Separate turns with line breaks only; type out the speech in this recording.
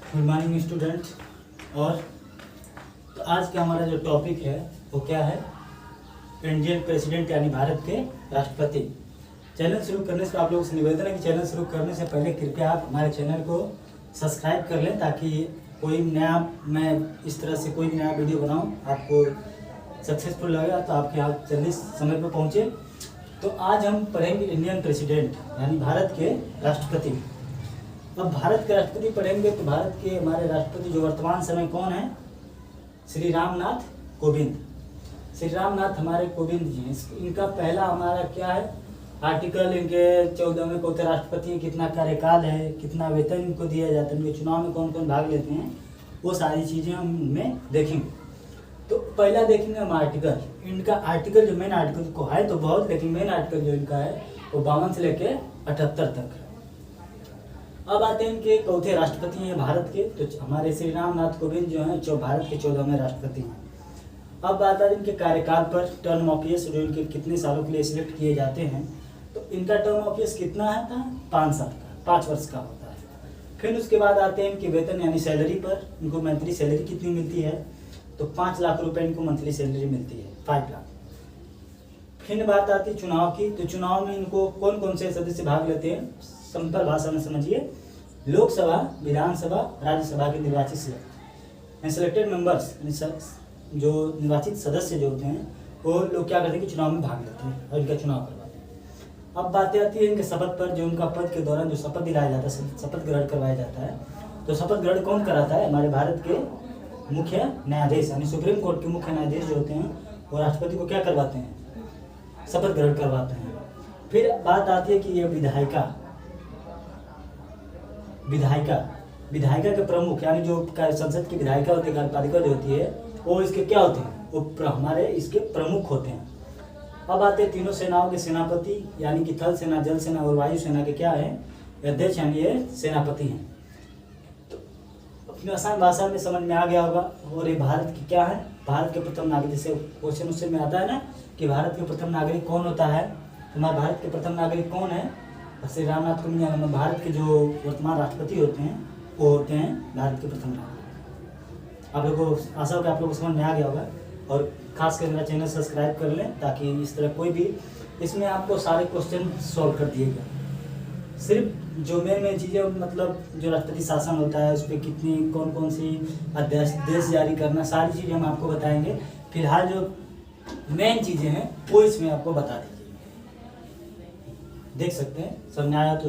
Good morning student. और तो आज का हमारा जो टॉपिक है वो क्या है, इंडियन प्रेसिडेंट यानी भारत के राष्ट्रपति। चैनल शुरू करने से आप लोगों से निवेदन है कि चैनल शुरू करने से पहले कृपया आप हमारे चैनल को सब्सक्राइब कर लें, ताकि कोई नया मैं इस तरह से कोई नया वीडियो बनाऊं आपको सक्सेसफुल लगेगा तो आपके यहाँ जल्दी समय पर पहुँचे। तो आज हम पढ़ेंगे इंडियन प्रेसिडेंट यानी भारत के राष्ट्रपति। अब भारत के राष्ट्रपति पढ़ेंगे तो भारत के हमारे राष्ट्रपति जो वर्तमान समय कौन है, श्री रामनाथ कोविंद। श्री रामनाथ हमारे कोविंद जी हैं। इनका पहला हमारा क्या है आर्टिकल, इनके 14वें को राष्ट्रपति हैं, कितना कार्यकाल है, कितना वेतन इनको दिया जाता है, इनके चुनाव में कौन कौन भाग लेते हैं, वो सारी चीज़ें हम इनमें देखेंगे। तो पहला देखेंगे हम आर्टिकल। इनका आर्टिकल जो मेन आर्टिकल को है तो बहुत, लेकिन मेन आर्टिकल जो इनका है वो 52 से लेके 78 तक है। अब आते हैं इनके चौथे राष्ट्रपति हैं भारत के, तो हमारे श्री रामनाथ कोविंद जो हैं जो भारत के 14वें राष्ट्रपति हैं। अब बात है इनके कार्यकाल पर, टर्म ऑफ ईयर्स जो इनके कितने सालों के लिए सिलेक्ट किए जाते हैं। तो इनका टर्म ऑफ ईयर्स कितना है था, 5 साल का, 5 वर्ष का होता है। फिर उसके बाद आते हैं इनके वेतन यानी सैलरी पर। इनको मंथली सैलरी कितनी मिलती है, तो 5 लाख रुपए इनको मंथली सैलरी मिलती है, 5 लाख। फिर बात आती है चुनाव की, तो चुनाव में इनको कौन कौन से सदस्य भाग लेते हैं, सिंपल भाषा में समझिए, लोकसभा, विधानसभा, राज्यसभा के निर्वाचित सेलेक्टेड मेंबर्स, जो निर्वाचित सदस्य जो होते हैं वो लोग क्या करते हैं कि चुनाव में भाग लेते हैं और इनका चुनाव करवाते हैं। अब बातें आती है इनके शपथ पर, जो उनका पद के दौरान जो शपथ दिलाया जाता है, शपथ ग्रहण करवाया जाता है। तो शपथ ग्रहण कौन कराता है, हमारे भारत के मुख्य न्यायाधीश यानी सुप्रीम कोर्ट के मुख्य न्यायाधीश जो होते हैं वो राष्ट्रपति को क्या करवाते हैं, शपथ ग्रहण करवाते हैं। फिर बात आती है कि ये विधायिका के प्रमुख यानी जो संसद की विधायिका होती है, कार्यपालिका जो होती है, वो इसके क्या होते हैं, वो हमारे इसके प्रमुख होते हैं। अब आते हैं तीनों सेनाओं के सेनापति यानी कि थल सेना, जल सेना और वायु सेना के क्या है, अध्यक्ष यानी ये सेनापति हैं। तो अपनी आसान भाषा में समझ में आ गया होगा। और ये भारत की क्या है, भारत के प्रथम नागरिक, जैसे क्वेश्चन उससे में आता है ना कि भारत के प्रथम नागरिक कौन होता है, हमारे भारत के प्रथम नागरिक कौन है, श्री रामनाथ कोविंद। भारत के जो वर्तमान राष्ट्रपति होते हैं वो होते हैं भारत के प्रथम नागरिक। आप लोगों को आशा हो कि आप लोगों को समझ में आ गया होगा। और खास कर मेरा चैनल सब्सक्राइब कर लें, ताकि इस तरह कोई भी इसमें आपको सारे क्वेश्चन सॉल्व कर दिएगा। सिर्फ जो मेन चीज़ें, मतलब जो राष्ट्रपति शासन होता है उस पर कितनी कौन कौन सी आदेश जारी करना, सारी चीज़ें हम आपको बताएंगे। फिलहाल जो मेन चीज़ें हैं वो इसमें आपको बता देंगे। देख सकते हैं, समझ में आया तो